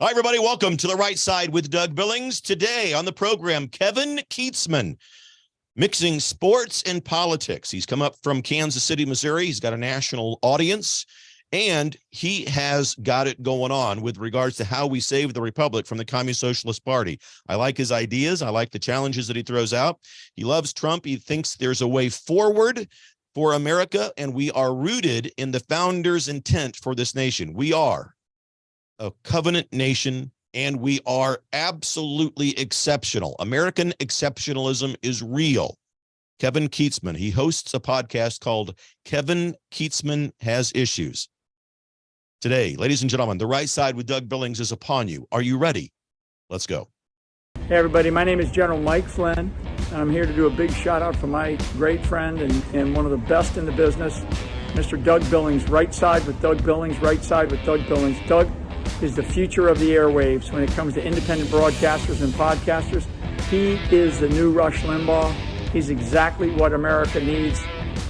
Hi, everybody. Welcome to The Right Side with Doug Billings. Today on the program, Kevin Kietzman, mixing sports and politics. He's come up from Kansas City, Missouri. He's got a national audience, and he has got it going on with regards to how we save the republic from the Communist Socialist Party. I like his ideas. I like the challenges that he throws out. He loves Trump. He thinks there's a way forward for America, and we are rooted in the founders' intent for this nation. We are a covenant nation, and we are absolutely exceptional. American exceptionalism is real. Kevin Kietzman, he hosts a podcast called Kevin Kietzman Has Issues. Today, ladies and gentlemen, The Right Side with Doug Billings is upon you. Are you ready? Let's go. Hey everybody, my name is General Mike Flynn, and I'm here to do a big shout out for my great friend and one of the best in the business, Mr. Doug Billings. Right Side with Doug Billings, Right Side with Doug Billings. Doug is the future of the airwaves when it comes to independent broadcasters and podcasters. He is the new Rush Limbaugh. He's exactly what America needs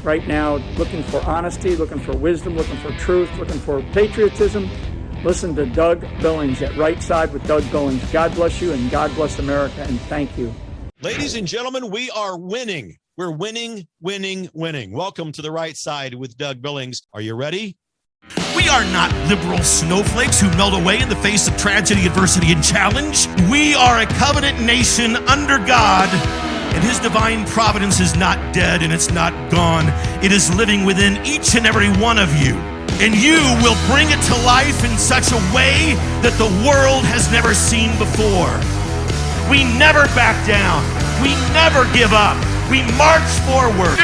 right now, looking for honesty, looking for wisdom, looking for truth, looking for patriotism. Listen to Doug Billings at Right Side with Doug Billings. God bless you and God bless America, and thank you. Ladies and gentlemen, we are winning. We're winning, winning, winning. Welcome to The Right Side with Doug Billings. Are you ready? We are not liberal snowflakes who melt away in the face of tragedy, adversity, and challenge. We are a covenant nation under God, and His divine providence is not dead and it's not gone. It is living within each and every one of you. And you will bring it to life in such a way that the world has never seen before. We never back down. We never give up. We march forward.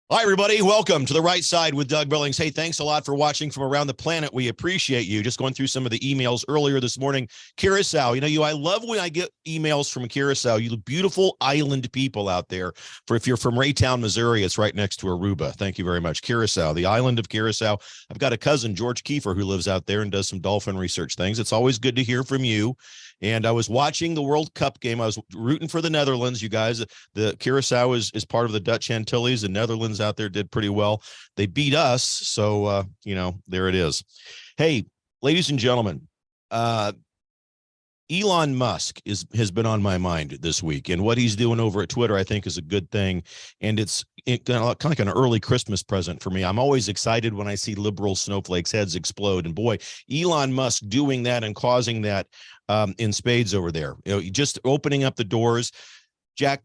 Hi, everybody. Welcome to The Right Side with Doug Billings. Hey, thanks a lot for watching from around the planet. We appreciate you. Just going through some of the emails earlier this morning. Curacao, I love when I get emails from Curacao. You beautiful island people out there. If you're from Raytown, Missouri, it's right next to Aruba. Thank you very much. Curacao, the island of Curacao. I've got a cousin, George Kiefer, who lives out there and does some dolphin research things. It's always good to hear from you. And I was watching the World Cup game. I was rooting for the Netherlands. You guys, the Curacao is part of the Dutch Antilles. The Netherlands out there did pretty well. They beat us. So, there it is. Hey, ladies and gentlemen, Elon Musk has been on my mind this week, and what he's doing over at Twitter, I think, is a good thing. And it's kind of like an early Christmas present for me. I'm always excited when I see liberal snowflakes' heads explode. And boy, Elon Musk doing that and causing that in spades over there, just opening up the doors. Jack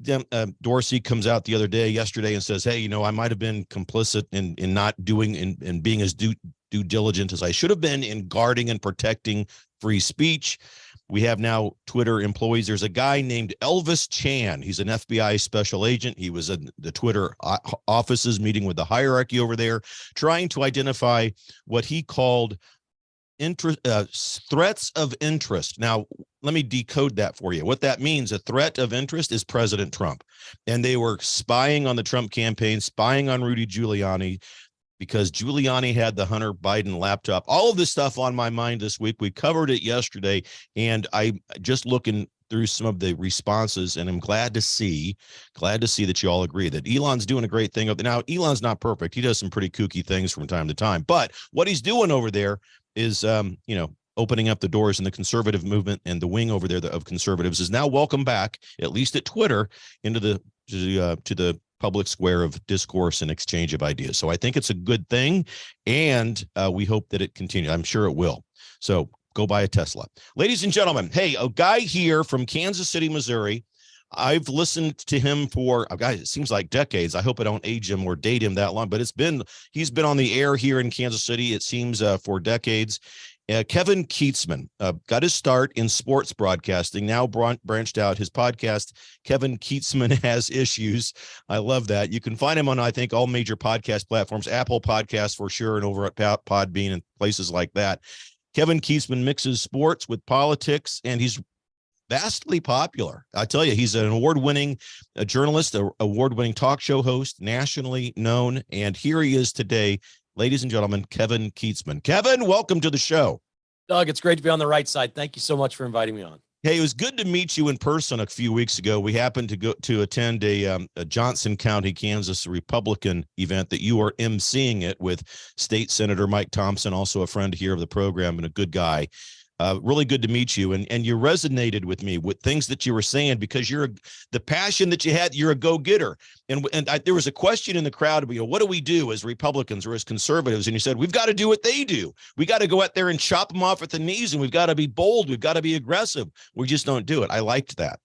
Dorsey comes out yesterday and says, hey, I might have been complicit in not doing and being as due diligent as I should have been in guarding and protecting free speech. We have now Twitter employees. There's a guy named Elvis Chan. He's an FBI special agent. He was in the Twitter offices meeting with the hierarchy over there, trying to identify what he called threats of interest. Now, let me decode that for you. What that means, a threat of interest is President Trump. And they were spying on the Trump campaign, spying on Rudy Giuliani, because Giuliani had the Hunter Biden laptop. All of this stuff on my mind this week. We covered it yesterday, and I'm just looking through some of the responses, and I'm glad to see that you all agree that Elon's doing a great thing. Now, Elon's not perfect. He does some pretty kooky things from time to time, but what he's doing over there is, opening up the doors in the conservative movement, and the wing over there of conservatives is now welcome back, at least at Twitter, into to the public square of discourse and exchange of ideas. So I think it's a good thing, and we hope that it continues. I'm sure it will. So go buy a Tesla. Ladies and gentlemen, hey, a guy here from Kansas City, Missouri. I've listened to him for, guys, it seems like decades. I hope I don't age him or date him that long, but he's been on the air here in Kansas City, it seems, for decades. Kevin Kietzman got his start in sports broadcasting, now branched out his podcast, Kevin Kietzman Has Issues. I love that. You can find him on, I think, all major podcast platforms, Apple Podcasts for sure, and over at Podbean and places like that. Kevin Kietzman mixes sports with politics, and he's vastly popular. I tell you, he's an award-winning journalist, award-winning talk show host, nationally known, and here he is today. Ladies and gentlemen, Kevin Kietzman. Kevin, welcome to the show. Doug, it's great to be on the right side. Thank you so much for inviting me on. Hey, it was good to meet you in person a few weeks ago. We happened to go to attend a Johnson County, Kansas Republican event that you are emceeing it with State Senator Mike Thompson, also a friend here of the program and a good guy. Really good to meet you. And you resonated with me with things that you were saying because the passion that you had, you're a go-getter. There was a question in the crowd, what do we do as Republicans or as conservatives? And you said, we've got to do what they do. We got to go out there and chop them off at the knees, and we've got to be bold. We've got to be aggressive. We just don't do it. I liked that.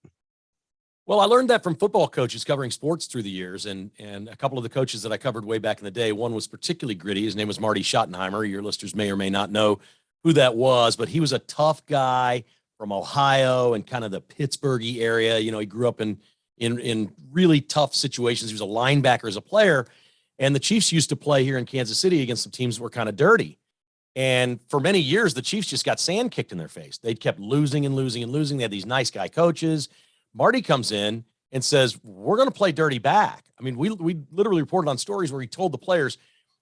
Well, I learned that from football coaches covering sports through the years, and a couple of the coaches that I covered way back in the day. One was particularly gritty. His name was Marty Schottenheimer. Your listeners may or may not know who that was, but he was a tough guy from Ohio and kind of the Pittsburgh area. You know, he grew up in really tough situations. He was a linebacker as a player, and the Chiefs used to play here in Kansas City against some teams that were kind of dirty. And for many years, the Chiefs just got sand kicked in their face. They kept losing and losing and losing. They had these nice guy coaches. Marty comes in and says, we're going to play dirty back. I mean, we literally reported on stories where he told the players,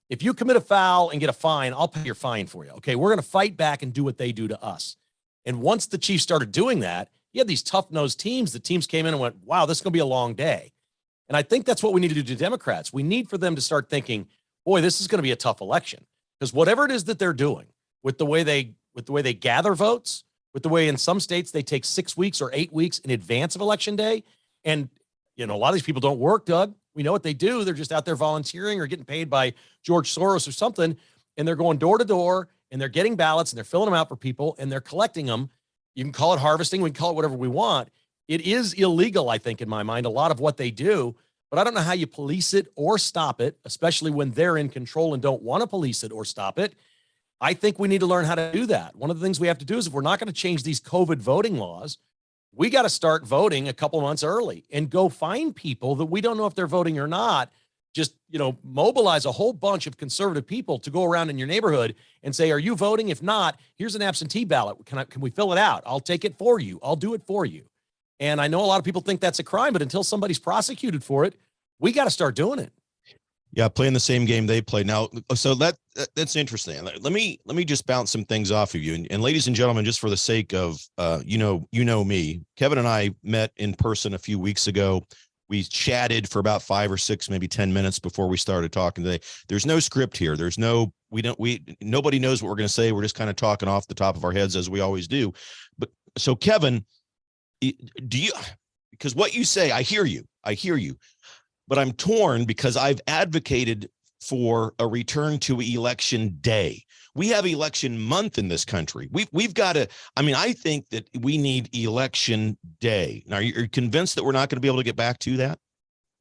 if you commit a foul and get a fine, I'll pay your fine for you. Okay, we're going to fight back and do what they do to us. And once the Chiefs started doing that, he had these tough-nosed teams. The teams came in and went, wow, this is going to be a long day. And I think that's what we need to do to Democrats. We need for them to start thinking, boy, this is going to be a tough election. Because whatever it is that they're doing with the way they gather votes, with the way in some states they take 6 weeks or 8 weeks in advance of election day. And, you know, a lot of these people don't work, Doug. We know what they do. They're just out there volunteering or getting paid by George Soros or something. And they're going door to door and they're getting ballots and they're filling them out for people and they're collecting them. You can call it harvesting. We can call it whatever we want. It is illegal, I think, in my mind, a lot of what they do. But I don't know how you police it or stop it, especially when they're in control and don't want to police it or stop it. I think we need to learn how to do that. One of the things we have to do is if we're not going to change these COVID voting laws, we got to start voting a couple months early and go find people that we don't know if they're voting or not. Just, you know, mobilize a whole bunch of conservative people to go around in your neighborhood and say, are you voting? If not, here's an absentee ballot. Can we fill it out? I'll take it for you. I'll do it for you. And I know a lot of people think that's a crime, but until somebody's prosecuted for it, we got to start doing it. Yeah, playing the same game they play now. So that's interesting. Let me just bounce some things off of you. And ladies and gentlemen, just for the sake of you know me, Kevin and I met in person a few weeks ago. We chatted for about 5 or 6, maybe 10 minutes before we started talking today. There's no script here. Nobody knows what we're going to say. We're just kind of talking off the top of our heads as we always do. But so Kevin, because what you say, I hear you. But I'm torn because I've advocated for a return to election day. We have election month in this country. We've got to, I think that we need election day. Now, are you convinced that we're not going to be able to get back to that?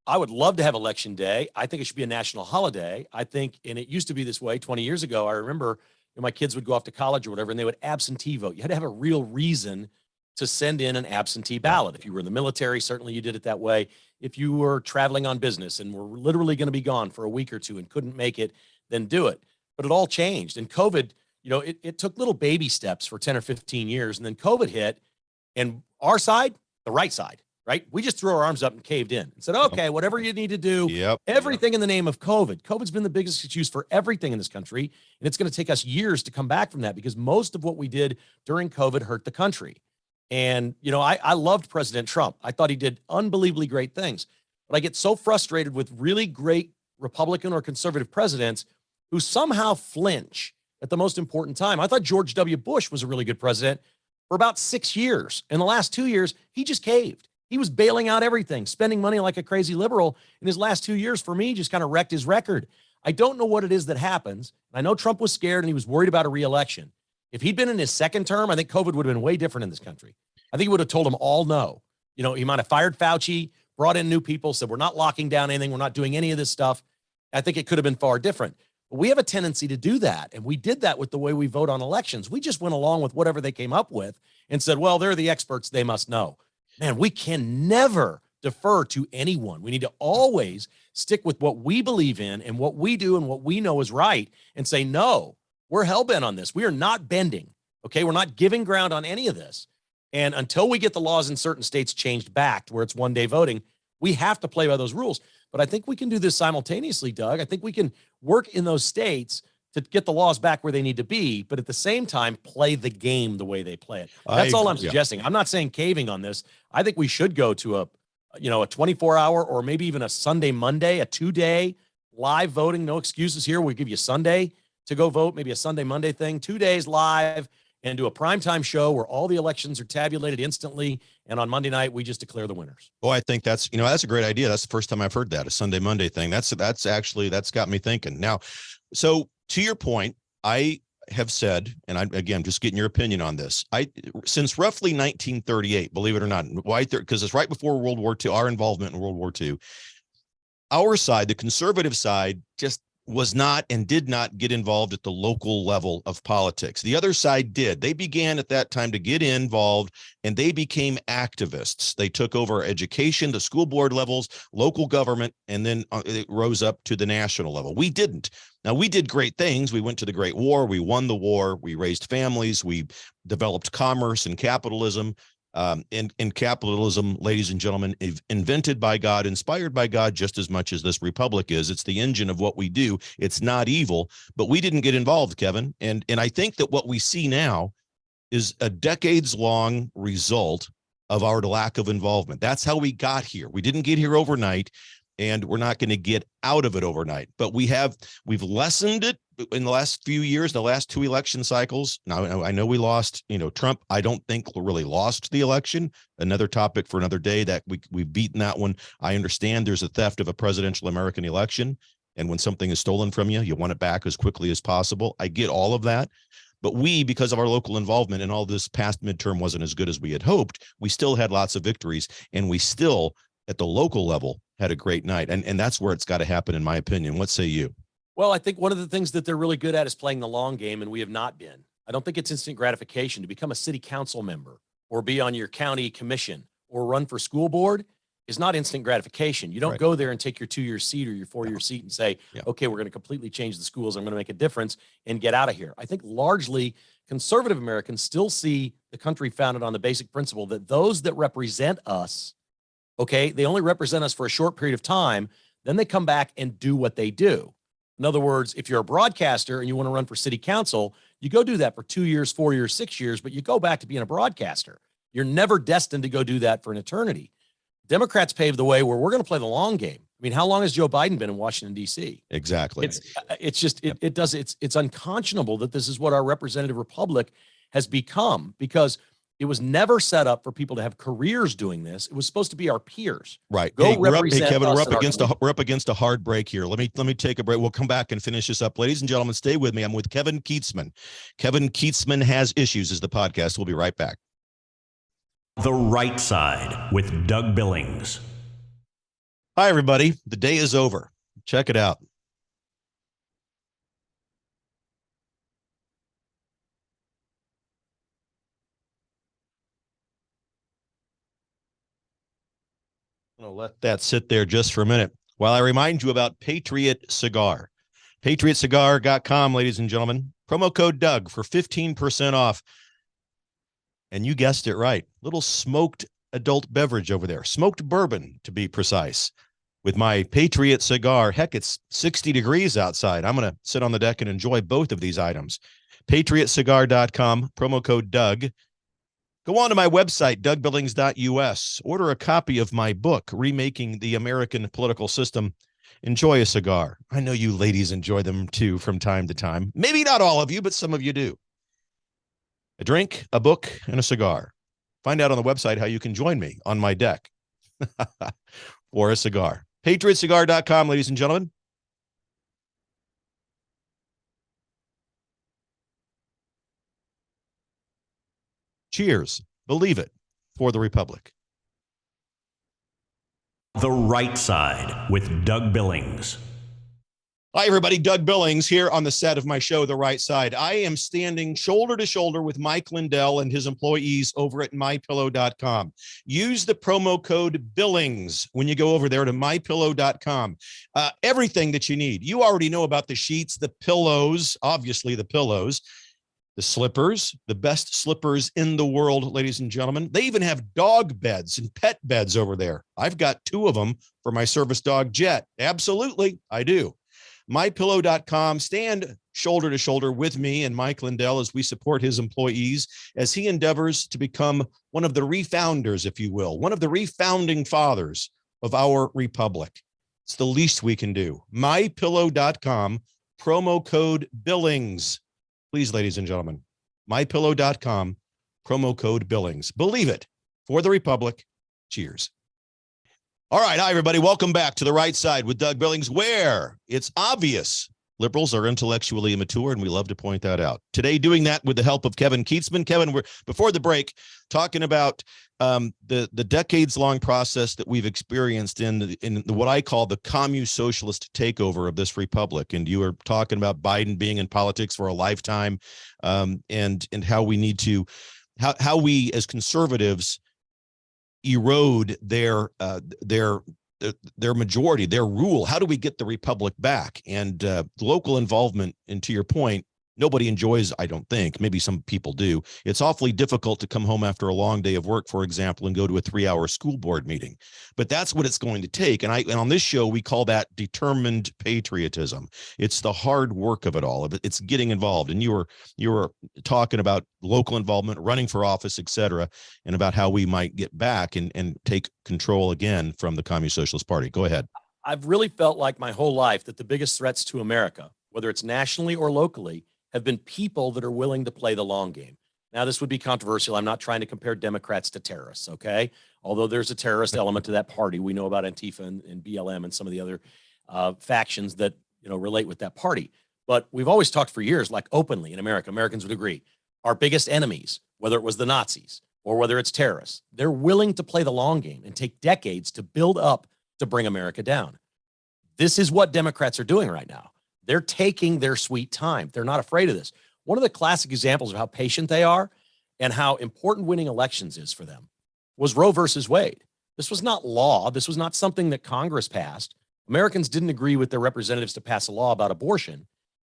I would love to have election day. I think it should be a national holiday. I think, and it used to be this way 20 years ago. I remember my kids would go off to college or whatever, and they would absentee vote. You had to have a real reason to send in an absentee ballot. If you were in the military, certainly you did it that way. If you were traveling on business and were literally going to be gone for a week or two and couldn't make it, then do it. But it all changed. And COVID, it took little baby steps for 10 or 15 years. And then COVID hit, and our side, the right side, right? We just threw our arms up and caved in and said, okay, whatever you need to do, everything in the name of COVID. COVID's been the biggest excuse for everything in this country. And it's going to take us years to come back from that because most of what we did during COVID hurt the country. And, I loved President Trump. I thought he did unbelievably great things. But I get so frustrated with really great Republican or conservative presidents who somehow flinch at the most important time. I thought George W. Bush was a really good president for about 6 years. In the last 2 years, he just caved. He was bailing out everything, spending money like a crazy liberal. In his last 2 years, for me, just kind of wrecked his record. I don't know what it is that happens. I know Trump was scared and he was worried about a reelection. If he'd been in his second term, I think COVID would have been way different in this country. I think he would have told them all no. He might have fired Fauci, brought in new people, said, we're not locking down anything. We're not doing any of this stuff. I think it could have been far different. But we have a tendency to do that. And we did that with the way we vote on elections. We just went along with whatever they came up with and said, well, they're the experts. They must know. Man, we can never defer to anyone. We need to always stick with what we believe in and what we do and what we know is right and say, no, we're hell-bent on this. We are not bending. Okay. We're not giving ground on any of this. And until we get the laws in certain states changed back to where it's one-day voting, we have to play by those rules. But I think we can do this simultaneously, Doug. I think we can work in those states to get the laws back where they need to be, but at the same time, play the game the way they play it. That's all I'm suggesting. I'm not saying caving on this. I think we should go to a 24-hour or maybe even a Sunday, Monday, a 2-day live voting. No excuses here. We give you Sunday to go vote, maybe a Sunday, Monday thing, 2 days live, and do a primetime show where all the elections are tabulated instantly. And on Monday night, we just declare the winners. Oh, I think that's a great idea. That's the first time I've heard that, a Sunday, Monday thing. That's got me thinking. Now, so to your point, I have said, and I'm again just getting your opinion on this. Since roughly 1938, believe it or not, because it's right before World War II, our involvement in World War II, our side, the conservative side, just was not and did not get involved at the local level of politics. The other side did. They began at that time to get involved, and they became activists. They took over education, the school board levels, local government, and then it rose up to the national level. We didn't. Now, we did great things. We went to the Great War. We won the war. We raised families. We developed commerce and capitalism. And capitalism, ladies and gentlemen, invented by God, inspired by God, just as much as this republic is. It's the engine of what we do. It's not evil, but we didn't get involved, Kevin. And I think that what we see now is a decades-long result of our lack of involvement. That's how we got here. We didn't get here overnight, and we're not going to get out of it overnight. But we've lessened it in the last few years, the last 2 election cycles. Now, I know we lost, Trump, I don't think really lost the election. Another topic for another day, that we've beaten that one. I understand there's a theft of a presidential American election. And when something is stolen from you, you want it back as quickly as possible. I get all of that. But because of our local involvement, and all this past midterm wasn't as good as we had hoped, we still had lots of victories, and we still, at the local level, had a great night. And that's where it's got to happen, in my opinion. What say you? Well, I think one of the things that they're really good at is playing the long game, and we have not been. I don't think it's instant gratification to become a city council member or be on your county commission or run for school board is not instant gratification. You don't go there and take your 2-year seat or your 4-year seat and say, okay, we're going to completely change the schools. I'm going to make a difference and get out of here. I think largely conservative Americans still see the country founded on the basic principle that those that represent us, okay, they only represent us for a short period of time. Then they come back and do what they do. In other words, if you're a broadcaster and you want to run for city council, you go do that for 2 years, 4 years, 6 years, but you go back to being a broadcaster. You're never destined to go do that for an eternity. Democrats paved the way where we're going to play the long game. I mean, how long has Joe Biden been in Washington, D.C.? Exactly. It's unconscionable that this is what our representative republic has become, because it was never set up for people to have careers doing this. It was supposed to be our peers. Right. Hey, Kevin, we're up against a hard break here. Let me take a break. We'll come back and finish this up. Ladies and gentlemen, stay with me. I'm with Kevin Kietzman. Kevin Kietzman Has Issues is the podcast. We'll be right back. The Right Side with Doug Billings. Hi, everybody. The day is over. Check it out. I'm going to let that sit there just for a minute while I remind you about Patriot Cigar. PatriotCigar.com, ladies and gentlemen. Promo code Doug for 15% off. And you guessed it right. Little smoked adult beverage over there. Smoked bourbon, to be precise. With my Patriot Cigar. Heck, it's 60 degrees outside. I'm going to sit on the deck and enjoy both of these items. PatriotCigar.com, promo code Doug. Go on to my website, dougbillings.us. Order a copy of my book, Remaking the American Political System. Enjoy a cigar. I know you ladies enjoy them too from time to time. Maybe not all of you, but some of you do. A drink, a book, and a cigar. Find out on the website how you can join me on my deck for a cigar. PatriotCigar.com, ladies and gentlemen. Cheers. Believe it for the Republic. The Right Side with Doug Billings. Hi, everybody. Doug Billings here on the set of my show, The Right Side. I am standing shoulder to shoulder with Mike Lindell and his employees over at mypillow.com. Use the promo code Billings when you go over there to mypillow.com. Everything that you need. You already know about the sheets, the pillows, obviously the pillows, the slippers, the best slippers in the world, ladies and gentlemen. They even have dog beds and pet beds over there. I've got 2 of them for my service dog, Jet. Absolutely, I do. MyPillow.com. Stand shoulder to shoulder with me and Mike Lindell as we support his employees as he endeavors to become one of the refounders, if you will, one of the refounding fathers of our republic. It's the least we can do. MyPillow.com, promo code Billings. Please, ladies and gentlemen, MyPillow.com, promo code Billings. Believe it, for the republic. Cheers. All right. Hi, everybody. Welcome back to The Right Side with Doug Billings, where it's obvious liberals are intellectually immature, and we love to point that out. Today, doing that with the help of Kevin Kietzman. Kevin, we're before the break talking about the decades-long process that we've experienced in what I call the communist-socialist takeover of this republic. And you were talking about Biden being in politics for a lifetime, and how we need to, how we as conservatives erode their majority, their rule. How do we get the republic back? And local involvement, and to your point, nobody enjoys, I don't think, maybe some people do. It's awfully difficult to come home after a long day of work, for example, and go to a 3-hour school board meeting. But that's what it's going to take. And on this show, we call that determined patriotism. It's the hard work of it all. It's getting involved. And you were talking about local involvement, running for office, et cetera, and about how we might get back and take control again from the Communist Socialist Party. Go ahead. I've really felt like my whole life that the biggest threats to America, whether it's nationally or locally, have been people that are willing to play the long game. Now, this would be controversial. I'm not trying to compare Democrats to terrorists, okay? Although there's a terrorist element to that party. We know about Antifa and BLM and some of the other factions that, relate with that party. But we've always talked for years, like openly in America, Americans would agree, our biggest enemies, whether it was the Nazis or whether it's terrorists, they're willing to play the long game and take decades to build up to bring America down. This is what Democrats are doing right now. They're taking their sweet time. They're not afraid of this. One of the classic examples of how patient they are and how important winning elections is for them was Roe versus Wade. This was not law. This was not something that Congress passed. Americans didn't agree with their representatives to pass a law about abortion.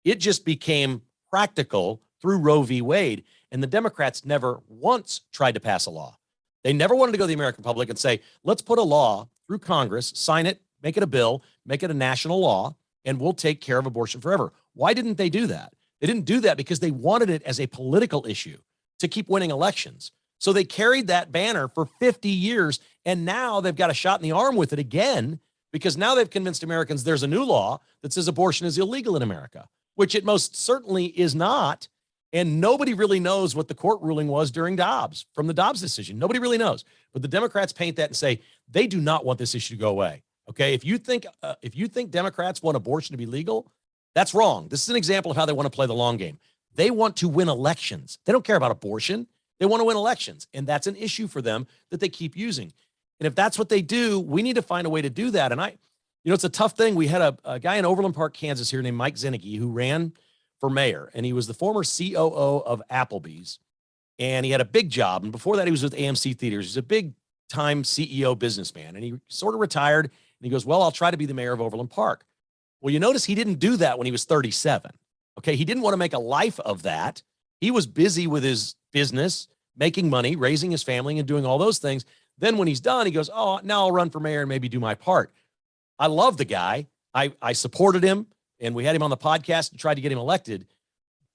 It just became practical through Roe v. Wade. And the Democrats never once tried to pass a law. They never wanted to go to the American public and say, let's put a law through Congress, sign it, make it a bill, make it a national law, and we'll take care of abortion forever. Why didn't they do that? They didn't do that because they wanted it as a political issue to keep winning elections. So they carried that banner for 50 years, and now they've got a shot in the arm with it again, because now they've convinced Americans there's a new law that says abortion is illegal in America, which it most certainly is not. And nobody really knows what the court ruling was during Dobbs, from the Dobbs decision. Nobody really knows. But the Democrats paint that and say they do not want this issue to go away. Okay, if you think Democrats want abortion to be legal, that's wrong. This is an example of how they want to play the long game. They want to win elections. They don't care about abortion. They want to win elections, and that's an issue for them that they keep using. And if that's what they do, we need to find a way to do that. And it's a tough thing. We had a guy in Overland Park, Kansas here named Mike Zinnicky who ran for mayor, and he was the former COO of Applebee's, and he had a big job. And before that, he was with AMC Theaters. He's a big-time CEO businessman, and he sort of retired. And he goes, well, I'll try to be the mayor of Overland Park. Well, you notice he didn't do that when he was 37. Okay, he didn't want to make a life of that. He was busy with his business, making money, raising his family, and doing all those things. Then when he's done, he goes, oh, now I'll run for mayor and maybe do my part. I love the guy. I supported him, and we had him on the podcast and tried to get him elected.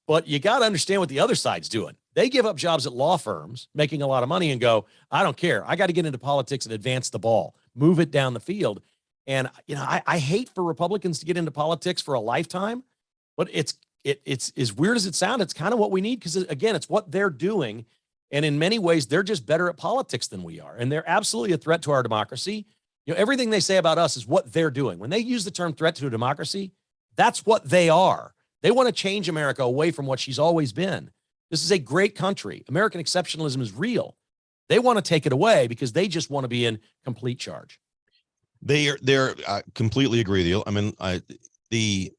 But you got to understand what the other side's doing. They give up jobs at law firms, making a lot of money, and go, I don't care. I got to get into politics and advance the ball, move it down the field. And, I hate for Republicans to get into politics for a lifetime, but it's as weird as it sounds. It's kind of what we need, because, again, it's what they're doing. And in many ways, they're just better at politics than we are. And they're absolutely a threat to our democracy. Everything they say about us is what they're doing. When they use the term threat to a democracy, that's what they are. They want to change America away from what she's always been. This is a great country. American exceptionalism is real. They want to take it away because they just want to be in complete charge. They're completely agree with you. I mean, the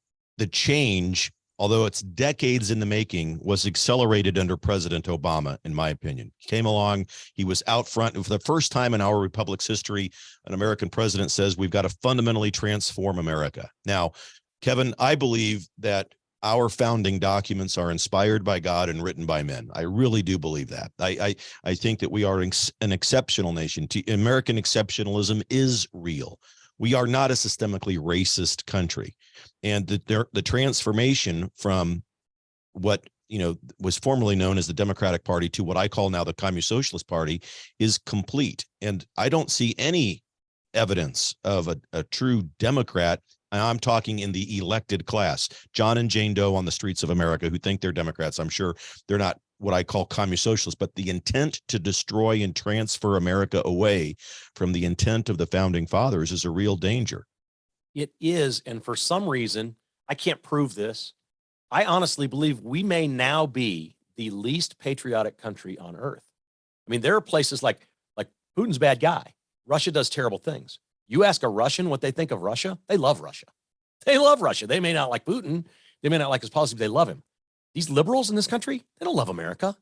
change, although it's decades in the making, was accelerated under President Obama, in my opinion. He came along, he was out front, and for the first time in our republic's history, an American president says we've got to fundamentally transform America. Now, Kevin, I believe that our founding documents are inspired by God and written by men. I really do believe that. I think that we are an exceptional nation. American exceptionalism is real. We are not a systemically racist country. And the transformation from what was formerly known as the Democratic Party to what I call now the Communist Socialist Party is complete. And I don't see any evidence of a true Democrat. I'm talking in the elected class, John and Jane Doe on the streets of America who think they're Democrats. I'm sure they're not what I call communist socialists, but the intent to destroy and transfer America away from the intent of the founding fathers is a real danger. It is. And for some reason, I can't prove this. I honestly believe we may now be the least patriotic country on earth. I mean, there are places like Putin's a bad guy. Russia does terrible things. You ask a Russian what they think of Russia, they love Russia. They love Russia. They may not like Putin. They may not like his policy, but they love him. These liberals in this country, they don't love America.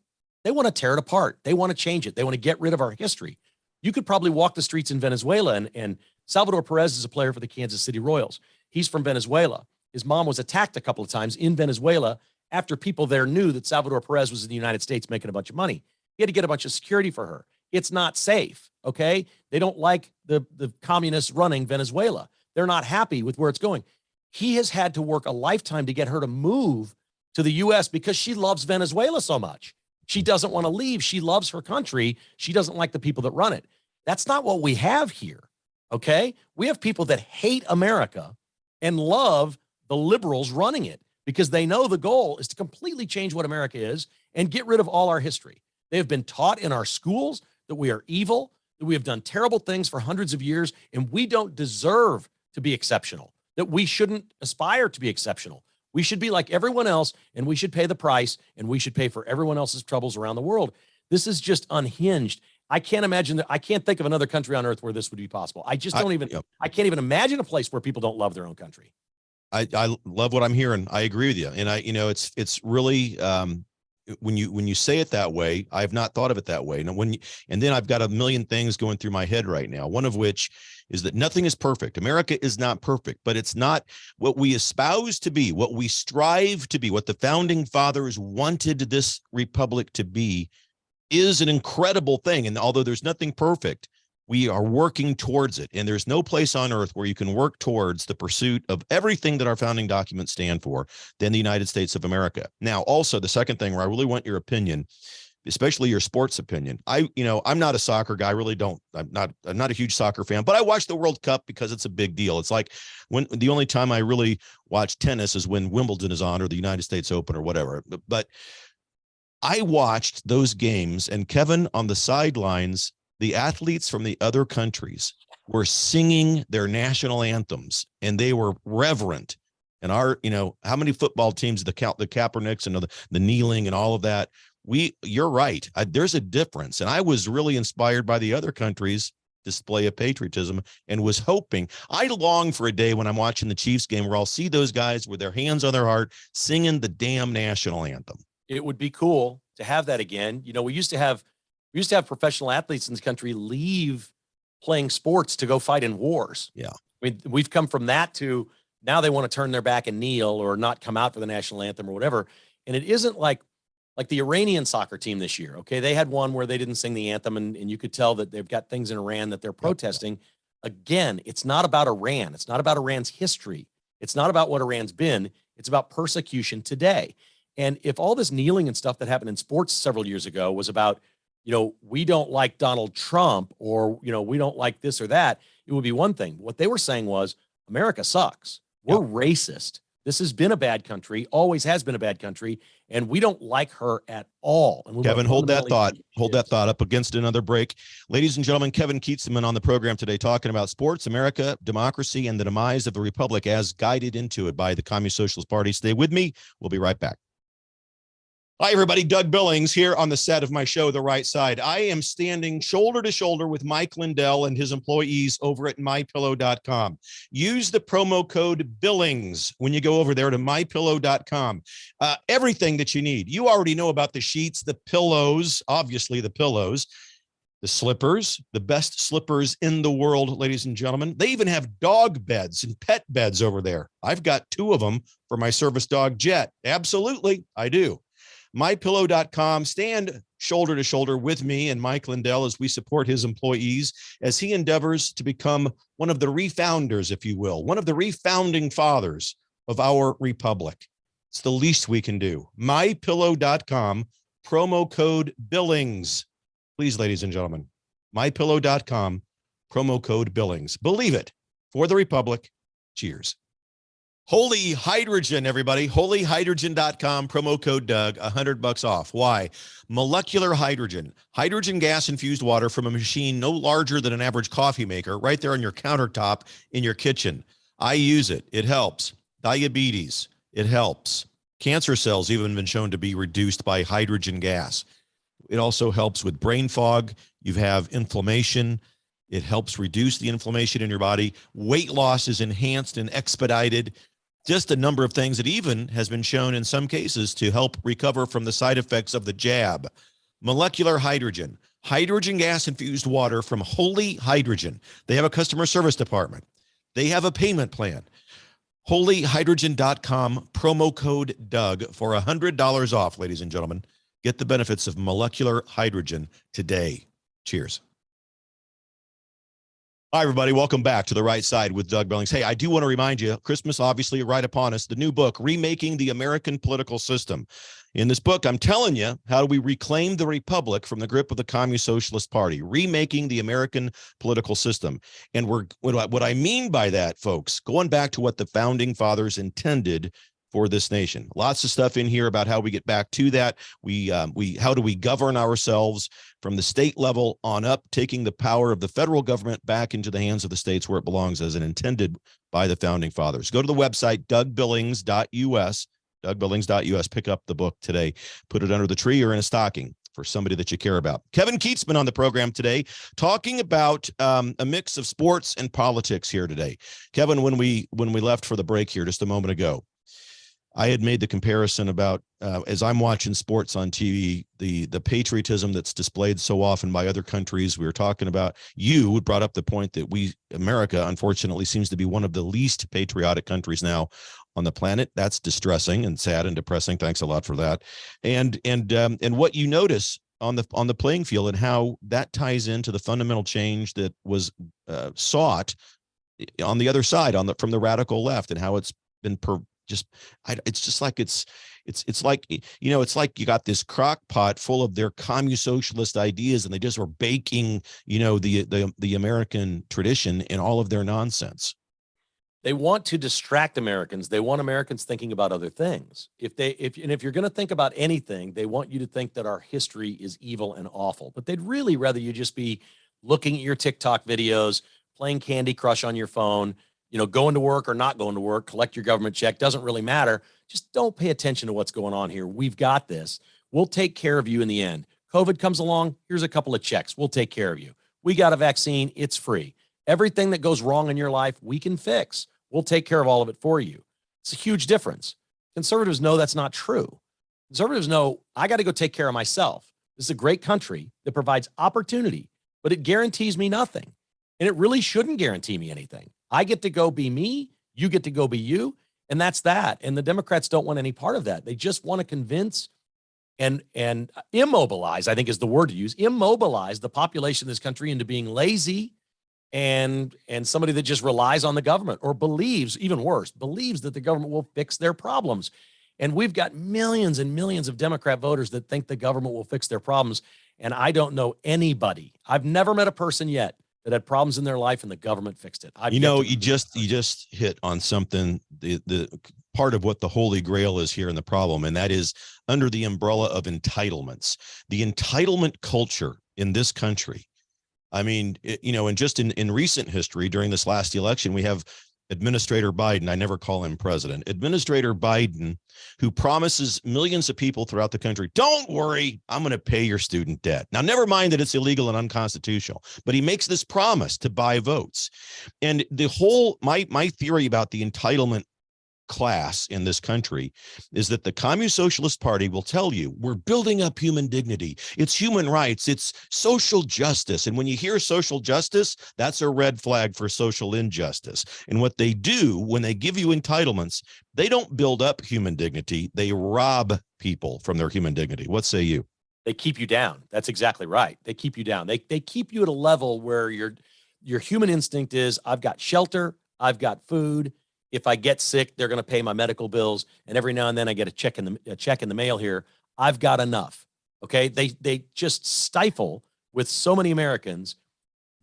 They want to tear it apart. They want to change it. They want to get rid of our history. You could probably walk the streets in Venezuela, and Salvador Perez is a player for the Kansas City Royals. He's from Venezuela. His mom was attacked a couple of times in Venezuela after people there knew that Salvador Perez was in the United States making a bunch of money. He had to get a bunch of security for her. It's not safe, okay? They don't like the communists running Venezuela. They're not happy with where it's going. He has had to work a lifetime to get her to move to the U.S. because she loves Venezuela so much. She doesn't want to leave. She loves her country. She doesn't like the people that run it. That's not what we have here, okay? We have people that hate America and love the liberals running it because they know the goal is to completely change what America is and get rid of all our history. They have been taught in our schools that we are evil, that we have done terrible things for hundreds of years, and we don't deserve to be exceptional, that we shouldn't aspire to be exceptional. We should be like everyone else, and we should pay the price, and we should pay for everyone else's troubles around the world. This is just unhinged. I can't imagine that. I can't think of another country on earth where this would be possible. I just don't even, I can't even imagine a place where people don't love their own country. I love what I'm hearing. I agree with you. And it's really, when you say it that way, I have not thought of it that way. And then I've got a million things going through my head right now. One of which is that nothing is perfect. America is not perfect, but it's not what we espouse to be, what we strive to be, what the founding fathers wanted this republic to be is an incredible thing. And although there's nothing perfect, we are working towards it. And there's no place on earth where you can work towards the pursuit of everything that our founding documents stand for than the United States of America. Now, also the second thing where I really want your opinion, especially your sports opinion. I'm not a soccer guy. I really don't. I'm not a huge soccer fan, but I watch the World Cup because it's a big deal. It's like when the only time I really watch tennis is when Wimbledon is on or the United States Open or whatever. But I watched those games, and Kevin, on the sidelines, the athletes from the other countries were singing their national anthems, and they were reverent. And how many football teams, the Kaepernicks and the kneeling and all of that, you're right. There's a difference. And I was really inspired by the other countries' display of patriotism and was hoping. I long for a day when I'm watching the Chiefs game where I'll see those guys with their hands on their heart singing the damn national anthem. It would be cool to have that again. We used to have professional athletes in this country leave playing sports to go fight in wars. Yeah. I mean, we've come from that to now they want to turn their back and kneel or not come out for the national anthem or whatever. And it isn't like the Iranian soccer team this year. Okay. They had one where they didn't sing the anthem, and you could tell that they've got things in Iran that they're protesting. Again, it's not about Iran. It's not about Iran's history. It's not about what Iran's been. It's about persecution today. And if all this kneeling and stuff that happened in sports several years ago was about, we don't like Donald Trump or, we don't like this or that, it would be one thing. What they were saying was America sucks. We're racist. This has been a bad country, always has been a bad country, and we don't like her at all. And Kevin, hold that thought up against another break. Ladies and gentlemen, Kevin Kietzman on the program today talking about sports, America, democracy, and the demise of the republic as guided into it by the Communist Socialist Party. Stay with me. We'll be right back. Hi, everybody. Doug Billings here on the set of my show, The Right Side. I am standing shoulder to shoulder with Mike Lindell and his employees over at mypillow.com. Use the promo code Billings when you go over there to mypillow.com. Everything that you need. You already know about the sheets, the pillows, obviously the pillows, the slippers, the best slippers in the world, ladies and gentlemen. They even have dog beds and pet beds over there. I've got 2 of them for my service dog, Jet. Absolutely, I do. MyPillow.com. Stand shoulder to shoulder with me and Mike Lindell as we support his employees as he endeavors to become one of the refounders, if you will, one of the refounding fathers of our republic. It's the least we can do. MyPillow.com, promo code Billings. Please, ladies and gentlemen, MyPillow.com, promo code Billings. Believe it, for the republic. Cheers. Holy Hydrogen, everybody. Holyhydrogen.com, promo code Doug, $100 off. Why? Molecular hydrogen, hydrogen gas infused water from a machine no larger than an average coffee maker, right there on your countertop in your kitchen. I use it. It helps. Diabetes, it helps. Cancer cells even been shown to be reduced by hydrogen gas. It also helps with brain fog. You have inflammation. It helps reduce the inflammation in your body. Weight loss is enhanced and expedited. Just a number of things that even has been shown in some cases to help recover from the side effects of the jab. Molecular hydrogen, hydrogen gas infused water from Holy Hydrogen. They have a customer service department. They have a payment plan. Holyhydrogen.com, promo code Doug for $100 off, ladies and gentlemen. Get the benefits of molecular hydrogen today. Cheers. Hi, everybody. Welcome back to The Right Side with Doug Billings. Hey, I do want to remind you, Christmas obviously right upon us, the new book, Remaking the American Political System. In this book, I'm telling you, how do we reclaim the republic from the grip of the Communist Socialist Party, remaking the American political system. And what I mean by that, folks, going back to what the founding fathers intended for this nation. Lots of stuff in here about how we get back to that. How do we govern ourselves from the state level on up, taking the power of the federal government back into the hands of the states where it belongs as intended by the founding fathers. Go to the website, dougbillings.us, dougbillings.us, pick up the book today, put it under the tree or in a stocking for somebody that you care about. Kevin Kietzman on the program today, talking about a mix of sports and politics here today. Kevin, when we left for the break here just a moment ago, I had made the comparison about as I'm watching sports on TV, the patriotism that's displayed so often by other countries. We were talking about, you brought up the point that America, unfortunately, seems to be one of the least patriotic countries now on the planet. That's distressing and sad and depressing. Thanks a lot for that. And what you notice on the playing field and how that ties into the fundamental change that was sought on the other side, from the radical left, and how it's been it's like, it's like you got this crock pot full of their communist socialist ideas, and they just were baking, the American tradition in all of their nonsense. They want to distract Americans. They want Americans thinking about other things. If you're going to think about anything, they want you to think that our history is evil and awful. But they'd really rather you just be looking at your TikTok videos, playing Candy Crush on your phone, going to work or not going to work, collect your government check, doesn't really matter. Just don't pay attention to what's going on here. We've got this. We'll take care of you in the end. COVID comes along, here's a couple of checks. We'll take care of you. We got a vaccine, it's free. Everything that goes wrong in your life, we can fix. We'll take care of all of it for you. It's a huge difference. Conservatives know that's not true. Conservatives know, I got to go take care of myself. This is a great country that provides opportunity, but it guarantees me nothing. And it really shouldn't guarantee me anything. I get to go be me, you get to go be you, and that's that. And the Democrats don't want any part of that. They just want to convince and immobilize, I think is the word to use, immobilize the population of this country into being lazy and somebody that just relies on the government, or believes, even worse, believes that the government will fix their problems. And we've got millions and millions of Democrat voters that think the government will fix their problems. And I don't know anybody. I've never met a person yet that had problems in their life and the government fixed it. You just hit on something, the part of what the Holy Grail is here in the problem, and that is under the umbrella of entitlements. The entitlement culture in this country. I mean, and just in recent history, during this last election, we have Administrator Biden, I never call him president, Administrator Biden, who promises millions of people throughout the country, don't worry, I'm going to pay your student debt. Now, never mind that it's illegal and unconstitutional, but he makes this promise to buy votes. And the whole, my theory about the entitlement class in this country is that the Communist Socialist Party will tell you, we're building up human dignity. It's human rights. It's social justice. And when you hear social justice, that's a red flag for social injustice. And what they do when they give you entitlements, they don't build up human dignity. They rob people from their human dignity. What say you? They keep you down. That's exactly right. They keep you down. They keep you at a level where your human instinct is, I've got shelter, I've got food. if I get sick, they're going to pay my medical bills. And every now and then I get a check in the mail here. I've got enough. Okay. They just stifle with so many Americans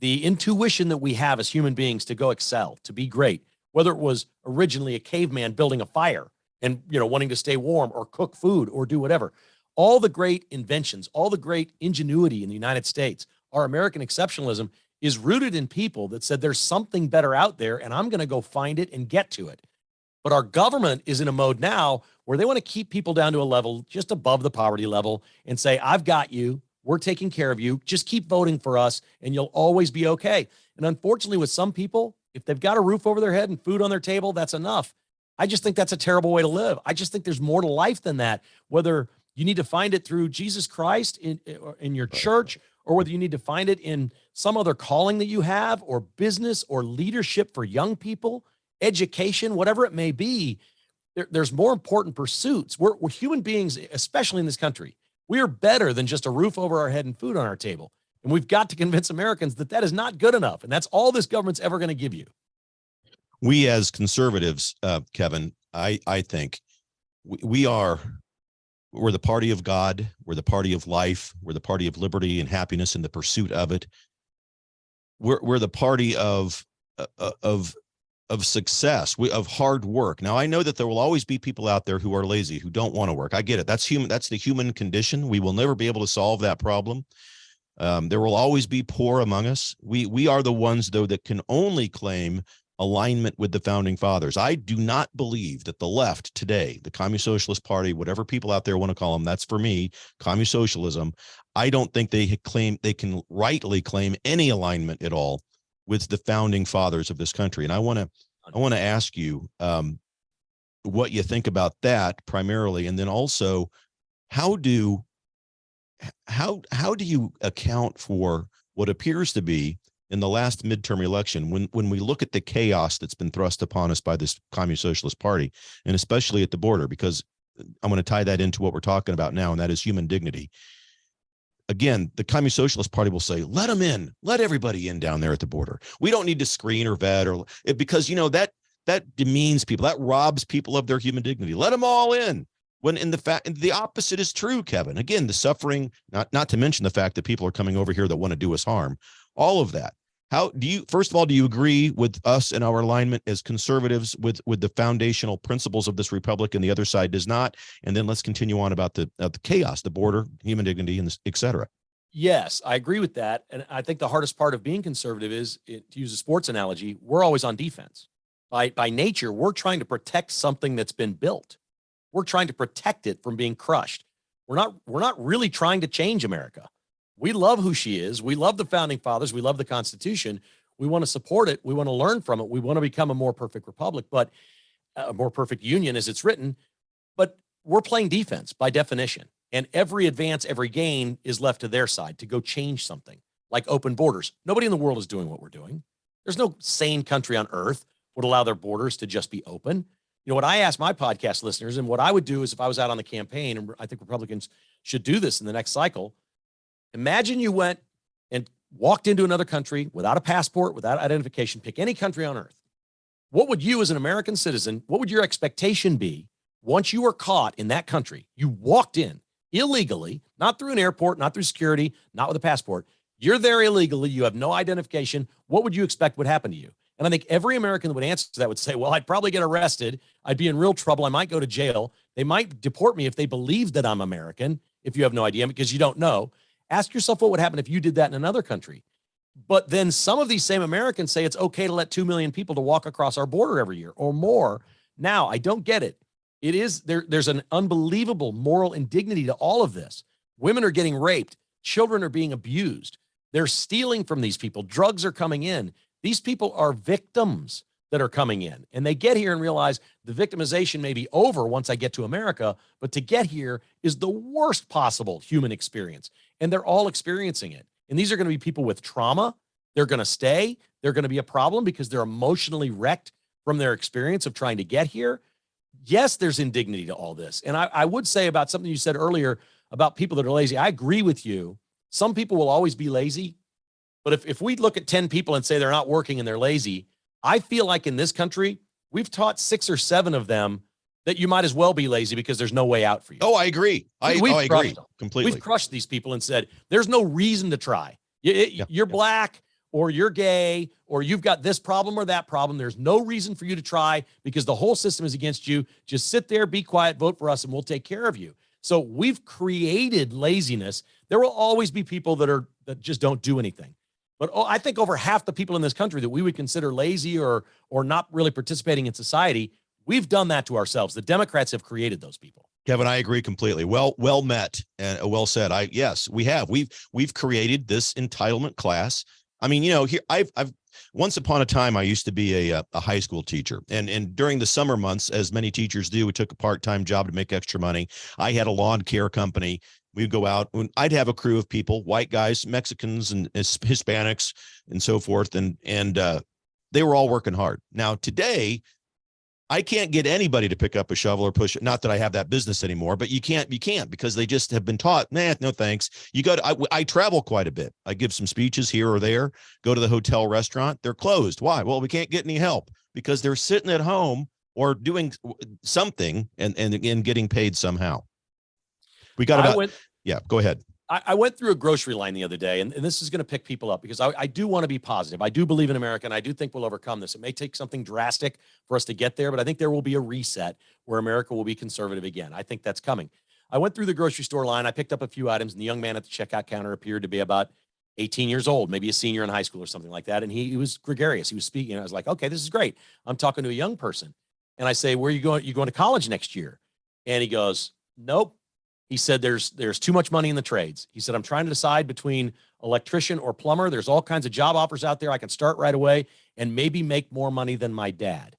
the intuition that we have as human beings to go excel, to be great, whether it was originally a caveman building a fire and, wanting to stay warm or cook food or do whatever. All the great inventions, all the great ingenuity in the United States, our American exceptionalism is rooted in people that said there's something better out there and I'm going to go find it and get to it. But our government is in a mode now where they want to keep people down to a level just above the poverty level and say, I've got you. We're taking care of you. Just keep voting for us and you'll always be okay. And unfortunately, with some people, if they've got a roof over their head and food on their table, that's enough. I just think that's a terrible way to live. I just think there's more to life than that, whether you need to find it through Jesus Christ in your church, or whether you need to find it in some other calling that you have, or business or leadership for young people, education, whatever it may be. There's more important pursuits. We're human beings, especially in this country. We are better than just a roof over our head and food on our table. And we've got to convince Americans that that is not good enough. And that's all this government's ever going to give you. We as conservatives, Kevin, I think we're the party of God. We're the party of life. We're the party of liberty and happiness and the pursuit of it. We're the party of success, of hard work. Now, I know that there will always be people out there who are lazy, who don't want to work. I get it. That's human. That's the human condition. We will never be able to solve that problem. There will always be poor among us. We are the ones, though, that can only claim alignment with the founding fathers. I do not believe that the left today, the Communist Socialist Party, whatever people out there want to call them, that's for me, Communist Socialism. I don't think they can rightly claim any alignment at all with the founding fathers of this country. And I want to ask you what you think about that primarily, and then also how do you account for what appears to be in the last midterm election, when we look at the chaos that's been thrust upon us by this Communist Socialist Party, and especially at the border, because I'm going to tie that into what we're talking about now, and that is human dignity. Again, the Communist Socialist Party will say, let them in, let everybody in down there at the border. We don't need to screen or vet because, that demeans people, that robs people of their human dignity. Let them all in. When in the opposite is true, Kevin. Again, the suffering, not to mention the fact that people are coming over here that want to do us harm, all of that. First of all, do you agree with us and our alignment as conservatives with the foundational principles of this republic, and the other side does not? And then let's continue on about the chaos, the border, human dignity, and et cetera. Yes, I agree with that. And I think the hardest part of being conservative is, to use a sports analogy, we're always on defense. By nature, we're trying to protect something that's been built. We're trying to protect it from being crushed. We're not really trying to change America. We love who she is. We love the founding fathers. We love the Constitution. We want to support it. We want to learn from it. We want to become a more perfect republic, but a more perfect union as it's written. But we're playing defense by definition. And every advance, every gain is left to their side to go change something like open borders. Nobody in the world is doing what we're doing. There's no sane country on earth would allow their borders to just be open. What I ask my podcast listeners, and what I would do is if I was out on the campaign, and I think Republicans should do this in the next cycle, imagine you went and walked into another country without a passport, without identification, pick any country on earth. What would you as an American citizen, what would your expectation be once you were caught in that country? You walked in illegally, not through an airport, not through security, not with a passport. You're there illegally. You have no identification. What would you expect would happen to you? And I think every American that would answer to that would say, well, I'd probably get arrested. I'd be in real trouble. I might go to jail. They might deport me if they believe that I'm American, if you have no idea, because you don't know. Ask yourself what would happen if you did that in another country. But then some of these same Americans say it's okay to let 2 million people to walk across our border every year or more. Now, I don't get it. There's an unbelievable moral indignity to all of this. Women are getting raped. Children are being abused. They're stealing from these people. Drugs are coming in. These people are victims that are coming in, and they get here and realize the victimization may be over once I get to America, but to get here is the worst possible human experience. And they're all experiencing it. And these are going to be people with trauma. They're going to stay. They're going to be a problem because they're emotionally wrecked from their experience of trying to get here. Yes, there's indignity to all this. And I would say about something you said earlier about people that are lazy. I agree with you. Some people will always be lazy. But if we look at 10 people and say they're not working and they're lazy, I feel like in this country, we've taught 6 or 7 of them that you might as well be lazy because there's no way out for you. Oh, I agree. I agree completely. We've crushed these people and said, there's no reason to try. You're black, or you're gay, or you've got this problem or that problem. There's no reason for you to try because the whole system is against you. Just sit there, be quiet, vote for us, and we'll take care of you. So we've created laziness. There will always be people that just don't do anything. But I think over half the people in this country that we would consider lazy or not really participating in society, we've done that to ourselves. The Democrats have created those people. Kevin, I agree completely. Well met and well said. Yes, we have. We've created this entitlement class. I mean, here I've once upon a time I used to be a high school teacher, and during the summer months, as many teachers do, we took a part-time job to make extra money. I had a lawn care company. We'd go out and I'd have a crew of people, white guys, Mexicans, and Hispanics, and so forth, and they were all working hard. Now today, I can't get anybody to pick up a shovel or push it. Not that I have that business anymore, but you can't because they just have been taught, nah, no thanks. You got to, I travel quite a bit. I give some speeches here or there, go to the hotel restaurant. They're closed. Why? Well, we can't get any help because they're sitting at home or doing something and getting paid somehow. We got about, yeah, go ahead. I went through a grocery line the other day, and this is going to pick people up because I do want to be positive. I do believe in America, and I do think we'll overcome this. It may take something drastic for us to get there, but I think there will be a reset where America will be conservative again. I think that's coming. I went through the grocery store line. I picked up a few items, and the young man at the checkout counter appeared to be about 18 years old, maybe a senior in high school or something like that, and he was gregarious. He was speaking, and I was like, okay, this is great. I'm talking to a young person, and I say, where are you going? You going to college next year? And he goes, nope. He said, there's too much money in the trades. He said, I'm trying to decide between electrician or plumber. There's all kinds of job offers out there. I can start right away and maybe make more money than my dad.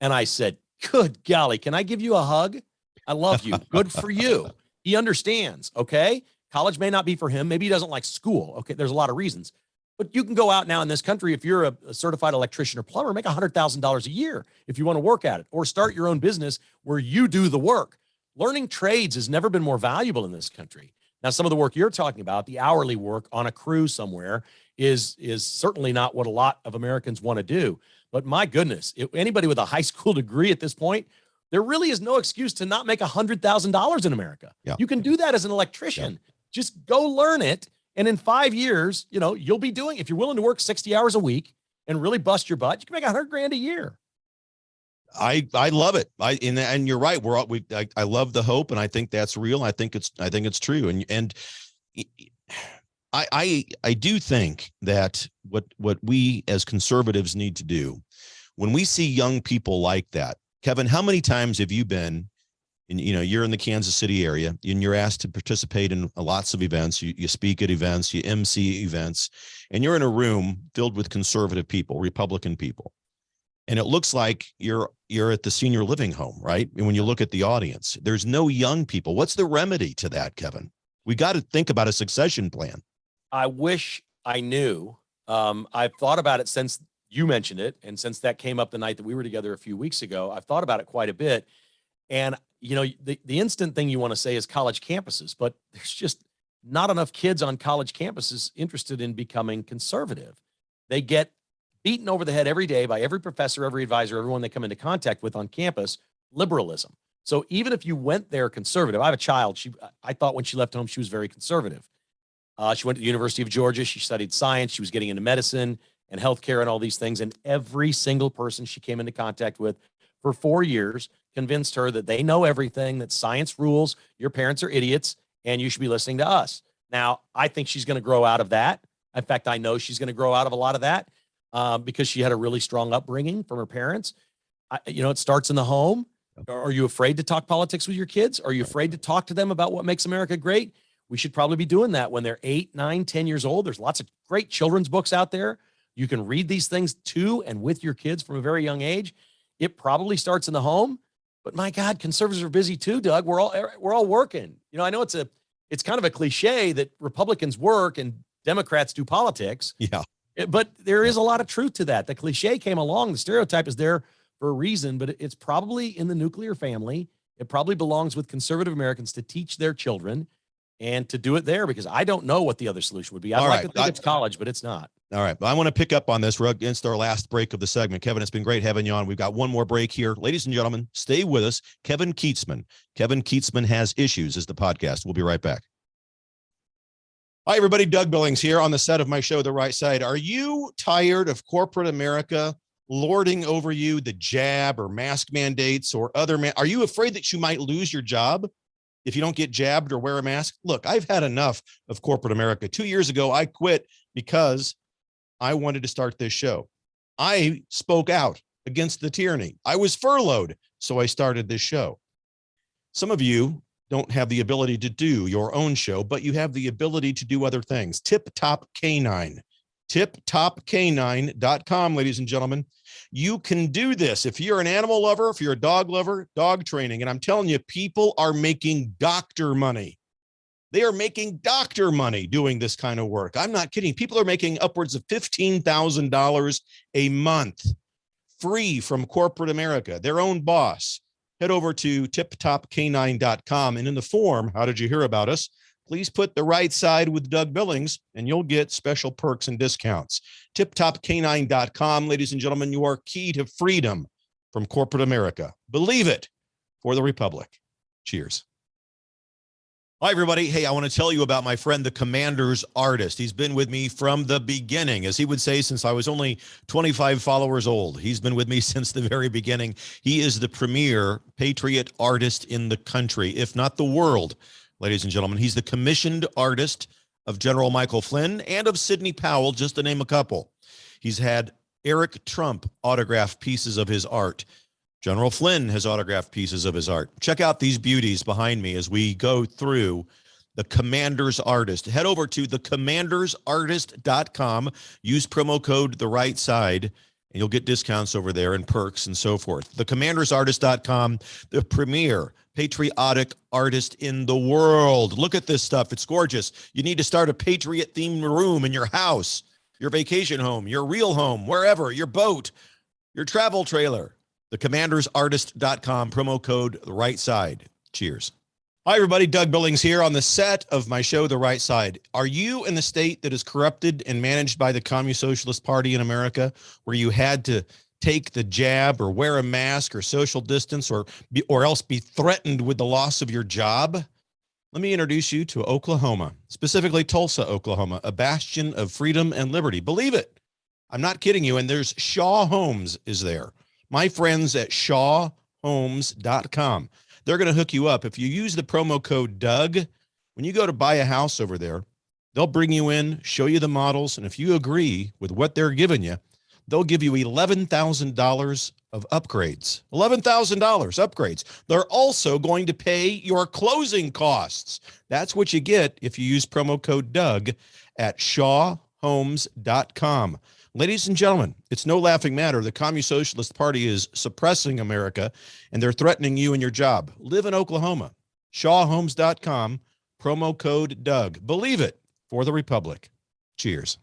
And I said, good golly, can I give you a hug? I love you. Good for you. He understands. Okay. College may not be for him. Maybe he doesn't like school. Okay. There's a lot of reasons, but you can go out now in this country. If you're a certified electrician or plumber, make $100,000 a year if you want to work at it, or start your own business where you do the work. Learning trades has never been more valuable in this country. Now, some of the work you're talking about, the hourly work on a crew somewhere, is certainly not what a lot of Americans want to do. But my goodness, anybody with a high school degree at this point, there really is no excuse to not make $100,000 in America. Yeah. You can do that as an electrician. Yeah. Just go learn it. And in 5 years, you'll be doing, if you're willing to work 60 hours a week and really bust your butt, you can make $100,000 a year. I love it. And you're right. I love the hope, and I think that's real. I think it's true. And I do think that what we as conservatives need to do when we see young people like that, Kevin, how many times have you been and you're in the Kansas City area and you're asked to participate in lots of events. You speak at events, you MC events, and you're in a room filled with conservative people, Republican people. And it looks like you're at the senior living home, right? And when you look at the audience, there's no young people. What's the remedy to that, Kevin? We got to think about a succession plan. I wish I knew. I've thought about it since you mentioned it. And since that came up the night that we were together a few weeks ago, I've thought about it quite a bit. And, the instant thing you want to say is college campuses, but there's just not enough kids on college campuses interested in becoming conservative. They get beaten over the head every day by every professor, every advisor, everyone they come into contact with on campus, liberalism. So even if you went there conservative, I have a child. I thought when she left home, she was very conservative. She went to the University of Georgia. She studied science. She was getting into medicine and healthcare and all these things. And every single person she came into contact with for 4 years convinced her that they know everything, that science rules, your parents are idiots, and you should be listening to us. Now, I think she's going to grow out of that. In fact, I know she's going to grow out of a lot of that. Because she had a really strong upbringing from her parents. It starts in the home. Are you afraid to talk politics with your kids? Are you afraid to talk to them about what makes America great? We should probably be doing that when they're 8, 9, 10 years old. There's lots of great children's books out there. You can read these things to and with your kids from a very young age. It probably starts in the home, but my God, conservatives are busy too, Doug. We're all working. I know it's kind of a cliche that Republicans work and Democrats do politics. Yeah. But there is a lot of truth to that. The cliche came along. The stereotype is there for a reason, but it's probably in the nuclear family. It probably belongs with conservative Americans to teach their children and to do it there, because I don't know what the other solution would be. I'd like to think it's college, but it's not. All right. Well, I want to pick up on this. We're against our last break of the segment. Kevin, it's been great having you on. We've got one more break here. Ladies and gentlemen, stay with us. Kevin Kietzman. Kevin Kietzman Has Issues is the podcast. We'll be right back. Hi, everybody. Doug Billings here on the set of my show, The Right Side. Are you tired of corporate America lording over you the jab or mask mandates or other? Are you afraid that you might lose your job if you don't get jabbed or wear a mask? Look, I've had enough of corporate America. 2 years ago, I quit because I wanted to start this show. I spoke out against the tyranny. I was furloughed, so I started this show. Some of you don't have the ability to do your own show, but you have the ability to do other things. Tip Top Canine, tiptopcanine.com, ladies and gentlemen. You can do this. If you're an animal lover, if you're a dog lover, dog training. And I'm telling you, people are making doctor money. They are making doctor money doing this kind of work. I'm not kidding. People are making upwards of $15,000 a month free from corporate America, their own boss. Head over to tiptopcanine.com. And in the form, how did you hear about us? Please put The Right Side with Doug Billings, and you'll get special perks and discounts. Tiptopcanine.com, ladies and gentlemen, your key to freedom from corporate America. Believe it for the Republic. Cheers. Hi, everybody. Hey, I want to tell you about my friend, the Commander's Artist. He's been with me from the beginning, as he would say, since I was only 25 followers old. He's been with me since the very beginning. He is the premier patriot artist in the country, if not the world, ladies and gentlemen. He's the commissioned artist of General Michael Flynn and of Sidney Powell, just to name a couple. He's had Eric Trump autograph pieces of his art. General Flynn has autographed pieces of his art. Check out these beauties behind me as we go through the Commander's Artist. Head over to thecommandersartist.com. Use promo code The Right Side, and you'll get discounts over there and perks and so forth. Thecommandersartist.com, the premier patriotic artist in the world. Look at this stuff. It's gorgeous. You need to start a patriot-themed room in your house, your vacation home, your real home, wherever, your boat, your travel trailer. Thecommandersartist.com, promo code The Right Side. Cheers. Hi, everybody. Doug Billings here on the set of my show, The Right Side. Are you in the state that is corrupted and managed by the Communist Socialist Party in America, where you had to take the jab or wear a mask or social distance or else be threatened with the loss of your job? Let me introduce you to Oklahoma, specifically Tulsa, Oklahoma, a bastion of freedom and liberty. Believe it. I'm not kidding you. And there's Shaw Homes is there. My friends at shawhomes.com. They're going to hook you up. If you use the promo code Doug, when you go to buy a house over there, they'll bring you in, show you the models. And if you agree with what they're giving you, they'll give you $11,000 of upgrades. $11,000 upgrades. They're also going to pay your closing costs. That's what you get if you use promo code Doug at shawhomes.com. Ladies and gentlemen, it's no laughing matter. The Communist Socialist Party is suppressing America, and they're threatening you and your job. Live in Oklahoma. Shawhomes.com, promo code Doug. Believe it for the Republic. Cheers.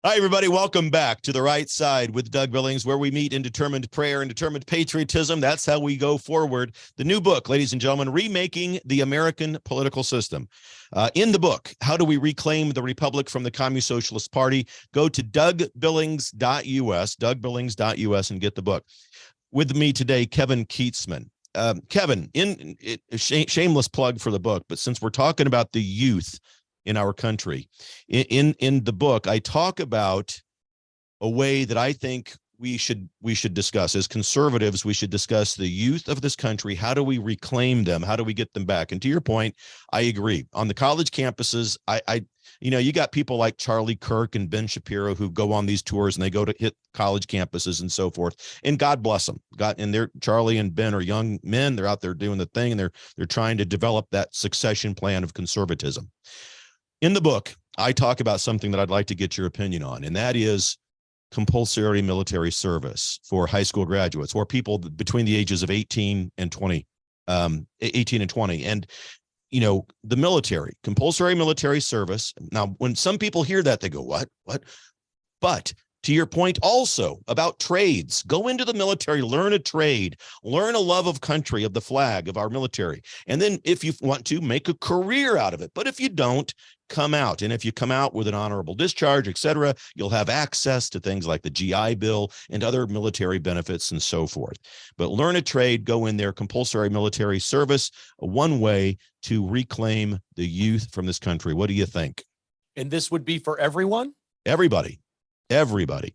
Hi, everybody. Welcome back to The Right Side with Doug Billings, where we meet in determined prayer and determined patriotism. That's how we go forward. The new book, ladies and gentlemen, Remaking the American Political System. In the book, How Do We Reclaim the Republic from the Communist Socialist Party? Go to dougbillings.us, and get the book. With me today, Kevin Kietzman. Kevin, shameless plug for the book, but since we're talking about the youth in our country, in the book, I talk about a way that I think we should discuss. As conservatives, we should discuss the youth of this country. How do we reclaim them? How do we get them back? And to your point, I agree. On the college campuses, you got people like Charlie Kirk and Ben Shapiro who go on these tours and they go to hit college campuses and so forth. And God bless them. Charlie and Ben are young men. They're out there doing the thing, and they're trying to develop that succession plan of conservatism. In the book, I talk about something that I'd like to get your opinion on, and that is compulsory military service for high school graduates or people between the ages of 18 and 20. And, the military, compulsory military service. Now, when some people hear that, they go, what? But to your point also about trades, go into the military, learn a trade, learn a love of country, of the flag, of our military. And then if you want to, make a career out of it. But if you don't, come out. And if you come out with an honorable discharge, etc., you'll have access to things like the GI Bill and other military benefits and so forth. But learn a trade, go in there, compulsory military service, one way to reclaim the youth from this country. What do you think? And this would be for everyone? Everybody. And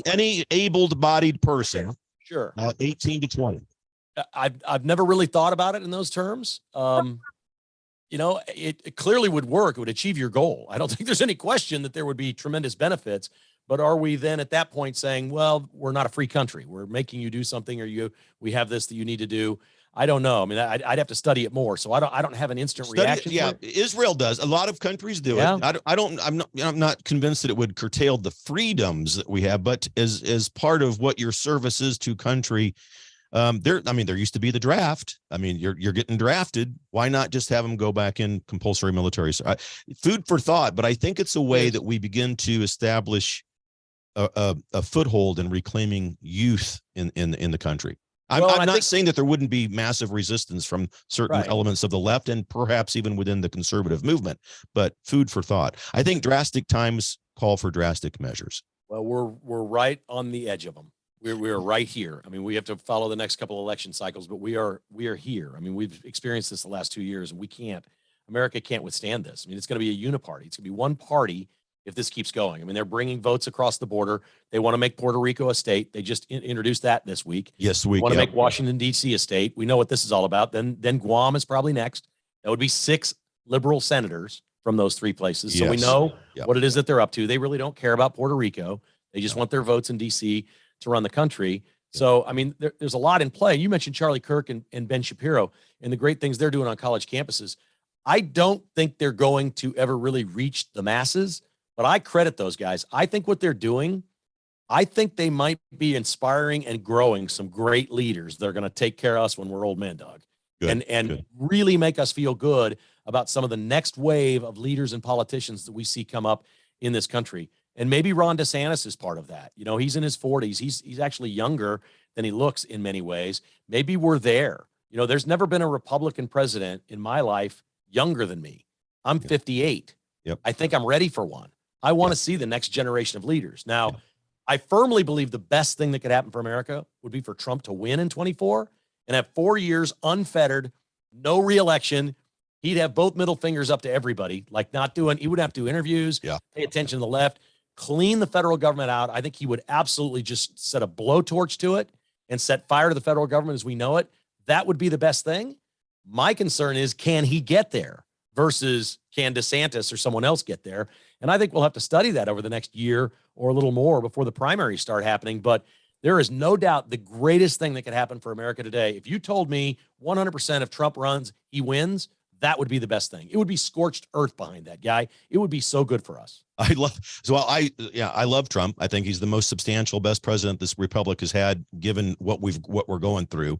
any able-bodied person. Sure. 18 to 20. I've never really thought about it in those terms. It clearly would work. It would achieve your goal. I don't think there's any question that there would be tremendous benefits, but are we then at that point saying, well, we're not a free country. We're making you do something, or we have this that you need to do. I don't know. I mean, I'd have to study it more. So I don't have an instant reaction. Yeah. Israel does. A lot of countries do it. I'm not convinced that it would curtail the freedoms that we have, but as part of what your service is to country, there used to be the draft. I mean, you're getting drafted. Why not just have them go back in compulsory military? Food for thought, but I think it's a way that we begin to establish a foothold in reclaiming youth in the country. I'm not saying that there wouldn't be massive resistance from certain elements of the left and perhaps even within the conservative movement, but food for thought. I think drastic times call for drastic measures. Well, we're right on the edge of them. We're right here. I mean, we have to follow the next couple of election cycles, but we are here. I mean, we've experienced this the last 2 years, and America can't withstand this. I mean, it's going to be a uniparty. It's going to be one party if this keeps going. I mean, they're bringing votes across the border. They want to make Puerto Rico a state. They just introduced that this week. Yes, we want to make Washington, D.C. a state. We know what this is all about. Then Guam is probably next. That would be 6 liberal senators from those 3 places. So we know what it is that they're up to. They really don't care about Puerto Rico. They just want their votes in D.C. to run the country. So, I mean, there's a lot in play. You mentioned Charlie Kirk and Ben Shapiro and the great things they're doing on college campuses. I don't think they're going to ever really reach the masses, but I credit those guys. I think what they're doing, I think they might be inspiring and growing some great leaders that are going to take care of us when we're old men, Doug. Good. Really make us feel good about some of the next wave of leaders and politicians that we see come up in this country. And maybe Ron DeSantis is part of that. You know, he's in his 40s. He's actually younger than he looks in many ways. Maybe we're there. You know, there's never been a Republican president in my life younger than me. I'm 58. Yep. I think I'm ready for one. I want to see the next generation of leaders. Now, I firmly believe the best thing that could happen for America would be for Trump to win in 24 and have 4 years unfettered, no reelection. He'd have both middle fingers up to everybody, like he wouldn't have to do interviews, pay attention to the left, clean the federal government out. I think he would absolutely just set a blowtorch to it and set fire to the federal government as we know it. That would be the best thing. My concern is, can he get there versus can DeSantis or someone else get there? And I think we'll have to study that over the next year or a little more before the primaries start happening. But there is no doubt the greatest thing that could happen for America today. If you told me 100% if Trump runs, he wins, that would be the best thing. It would be scorched earth behind that guy. It would be so good for us. I love Trump. I think he's the most substantial, best president this republic has had, given what we're going through.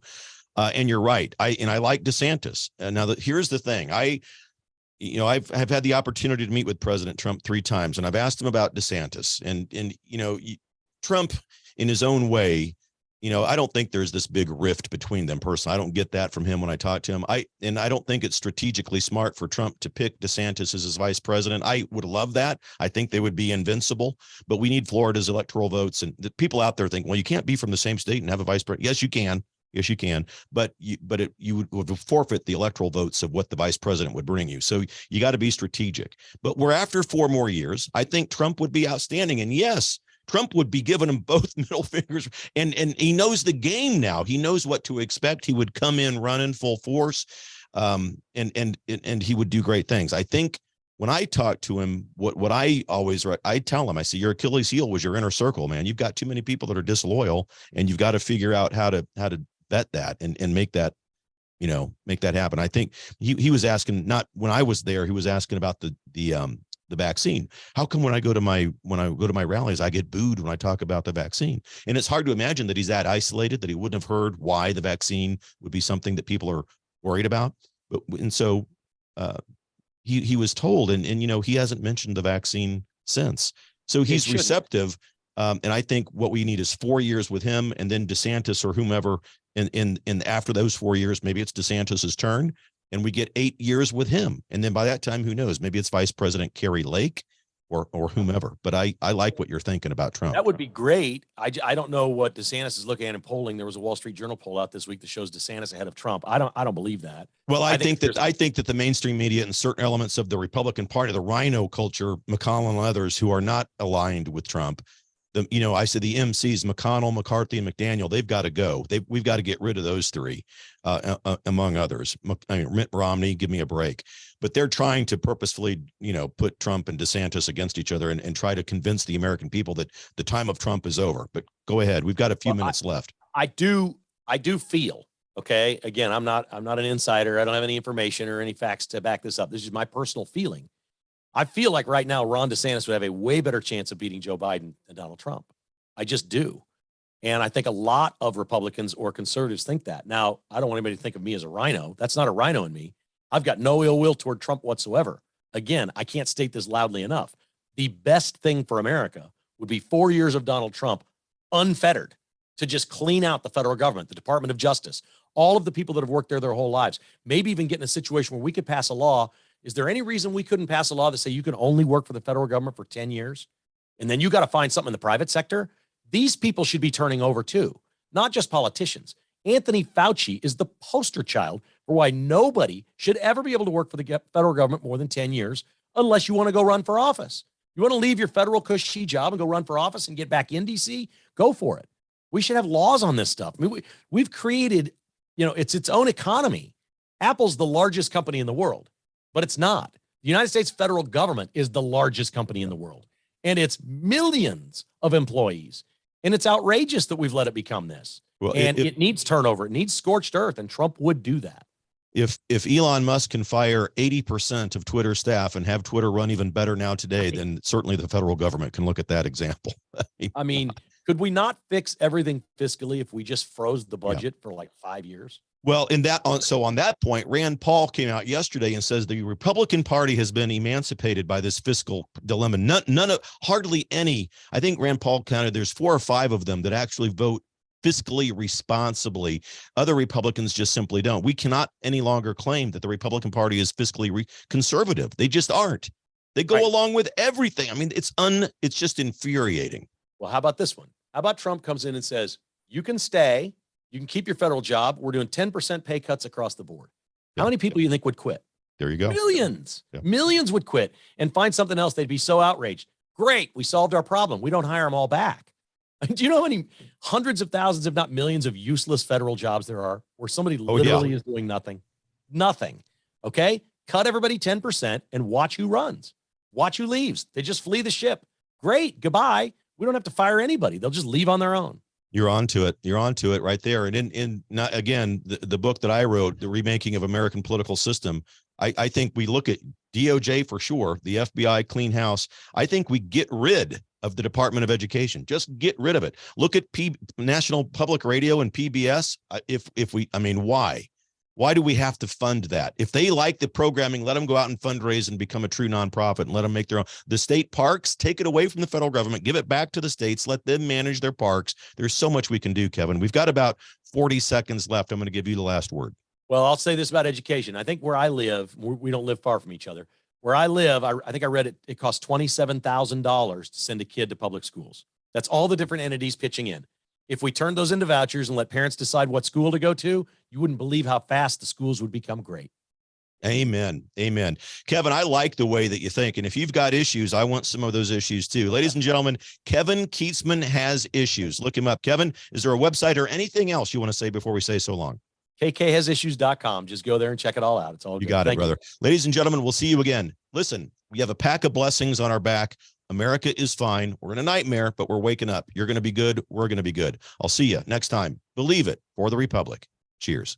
And you're right. I like DeSantis. Now here's the thing. I've had the opportunity to meet with President Trump 3 times, and I've asked him about DeSantis, and Trump in his own way, I don't think there's this big rift between them personally. I don't get that from him when I talk to him. I don't think it's strategically smart for Trump to pick DeSantis as his vice president. I would love that. I think they would be invincible, but we need Florida's electoral votes. And the people out there think, well, you can't be from the same state and have a vice president. Yes, you can. Yes, you can. But you would forfeit the electoral votes of what the vice president would bring you. So you got to be strategic. But we're after 4 more years. I think Trump would be outstanding. And yes, Trump would be giving him both middle fingers, and he knows the game now. He knows what to expect. He would come in running full force, and he would do great things. I think when I talk to him, what I tell him, I say, your Achilles heel was your inner circle, man. You've got too many people that are disloyal, and you've got to figure out how to vet that and make that happen. I think he was asking, not when I was there, he was asking about the vaccine. How come when I go to my rallies, I get booed when I talk about the vaccine? And it's hard to imagine that he's that isolated, that he wouldn't have heard why the vaccine would be something that people are worried about. And so he was told, and he hasn't mentioned the vaccine since. So he's shouldn't. receptive. And I think what we need is 4 years with him, and then DeSantis or whomever. And after those 4 years, maybe it's DeSantis's turn, and we get 8 years with him. And then by that time, who knows? Maybe it's Vice President Kerry Lake or whomever. But I like what you're thinking about Trump. That would be great. I don't know what DeSantis is looking at in polling. There was a Wall Street Journal poll out this week that shows DeSantis ahead of Trump. I don't believe that. Well, I think that the mainstream media and certain elements of the Republican Party, the rhino culture, McConnell and others who are not aligned with Trump, I said the MCs, McConnell, McCarthy, and McDaniel, they've got to go. We've got to get rid of those three, among others. Mitt Romney, give me a break. But they're trying to purposefully, put Trump and DeSantis against each other and try to convince the American people that the time of Trump is over. But go ahead. We've got a few minutes left. I do feel, okay, again, I'm not an insider. I don't have any information or any facts to back this up. This is my personal feeling. I feel like right now, Ron DeSantis would have a way better chance of beating Joe Biden than Donald Trump. I just do. And I think a lot of Republicans or conservatives think that. Now, I don't want anybody to think of me as a rhino. That's not a rhino in me. I've got no ill will toward Trump whatsoever. Again, I can't state this loudly enough. The best thing for America would be 4 years of Donald Trump unfettered to just clean out the federal government, the Department of Justice, all of the people that have worked there their whole lives, maybe even get in a situation where we could pass a law. Is there any reason we couldn't pass a law that say you can only work for the federal government for 10 years? And then you got to find something in the private sector. These people should be turning over too, not just politicians. Anthony Fauci is the poster child for why nobody should ever be able to work for the federal government more than 10 years unless you want to go run for office. You want to leave your federal cushy job and go run for office and get back in DC? Go for it. We should have laws on this stuff. I mean, we've created, it's its own economy. Apple's the largest company in the world. But it's not. The United States federal government is the largest company in the world, and it's millions of employees. And it's outrageous that we've let it become this. Well, and it needs turnover. It needs scorched earth, and Trump would do that. If Elon Musk can fire 80% of Twitter staff and have Twitter run even better now today, then certainly the federal government can look at that example. I mean, could we not fix everything fiscally if we just froze the budget for like 5 years? Well, on that point, Rand Paul came out yesterday and says the Republican Party has been emancipated by this fiscal dilemma. Hardly any. I think Rand Paul counted there's 4 or 5 of them that actually vote fiscally responsibly. Other Republicans just simply don't. We cannot any longer claim that the Republican Party is fiscally conservative. They just aren't. They go along with everything. I mean, it's just infuriating. Well, how about this one? How about Trump comes in and says, you can stay. You can keep your federal job. We're doing 10% pay cuts across the board. How many people do you think would quit? There you go. Millions. Yeah. Millions would quit and find something else. They'd be so outraged. Great. We solved our problem. We don't hire them all back. Do you know how many hundreds of thousands, if not millions, of useless federal jobs there are where somebody literally is doing nothing? Nothing. Okay? Cut everybody 10% and watch who runs. Watch who leaves. They just flee the ship. Great. Goodbye. We don't have to fire anybody. They'll just leave on their own. You're onto it. You're onto it right there. And the book that I wrote, The Remaking of American Political System, I think we look at DOJ for sure, the FBI clean house. I think we get rid of the Department of Education. Just get rid of it. Look at National Public Radio and PBS. Why? Why do we have to fund that? If they like the programming, let them go out and fundraise and become a true nonprofit and let them make their own. The state parks, take it away from the federal government, give it back to the states, let them manage their parks. There's so much we can do, Kevin. We've got about 40 seconds left. I'm going to give you the last word. Well, I'll say this about education. I think where I live, we don't live far from each other. Where I live, I think I read it costs $27,000 to send a kid to public schools. That's all the different entities pitching in. If we turned those into vouchers and let parents decide what school to go to, you wouldn't believe how fast the schools would become great. Amen. Amen. Kevin, I like the way that you think. And if you've got issues, I want some of those issues too. Ladies and gentlemen, Kevin Kietzman has issues. Look him up. Kevin, is there a website or anything else you want to say before we say so long? KKHasissues.com. Just go there and check it all out. It's all good. You got it, brother. Ladies and gentlemen, we'll see you again. Listen, we have a pack of blessings on our back. America is fine. We're in a nightmare, but we're waking up. You're going to be good. We're going to be good. I'll see you next time. Believe it for the Republic. Cheers.